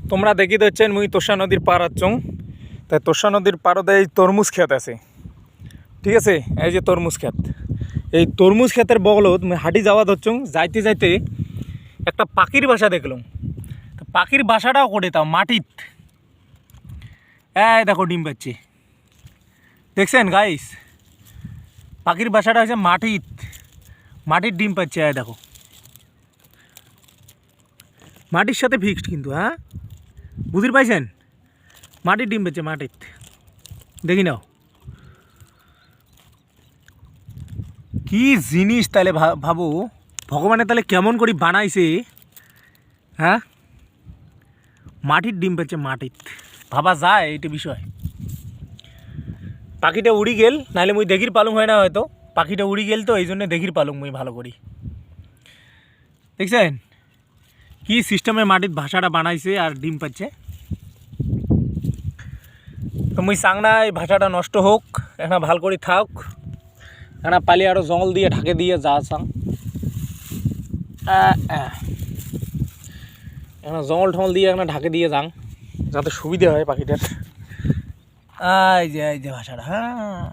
তোমরা দেখি দিচ্ছেন মুই তোষা নদীর পার আচ্ছং। তাই তোষা নদীর পাড়তে এই তরমুজ ক্ষেত আছে, ঠিক আছে। এই যে তরমুজ ক্ষেত, এই তরমুজ ক্ষেতের বগলত মুই হাঁটি যাওয়া ধরছং। যাইতে যাইতে একটা পাখির বাসা দেখলাম। পাখির বাসাটাও করে তাও মাটিত। এই দেখো ডিম পাচ্ছে, দেখছেন গাইস? পাখির বাসাটা হচ্ছে মাটিত, মাটির ডিম পাচ্ছে। এই দেখো, মাটির সাথে ফিক্সড কিন্তু, হ্যাঁ বুঝতে পাইছেন? মাটির ডিম পাচ্ছে মাটিত, দেখি নাও কি জিনিস। তাহলে ভাবো ভগবানে তাহলে কেমন করে বানাইছে, হ্যাঁ? মাটির ডিম পাচ্ছে মাটিত, ভাবা যায় এইটা বিষয়। পাখিটা উড়ি গেল, নাহলে মুই দেখির পালুং হয় না হয়তো। পাখিটা উড়ি গেল তো এই জন্য দেখির পালুং মুই ভালো করি। দেখছেন কি সিস্টেমে মাটির ভাষাটা বানাইছে আর ডিম পাচ্ছে। তো মুই চাং না এই ভাষাটা নষ্ট হোক, একটা ভাল করে থাক। একটা পালি আরও জঙ্গল দিয়ে ঢাকে দিয়ে যা চাং, একটা জঙ্গল টঙ্গল দিয়ে একটা ঢাকে দিয়ে যাং, যাতে সুবিধা হয় পাখিটার। এই যে ভাষাটা, হ্যাঁ।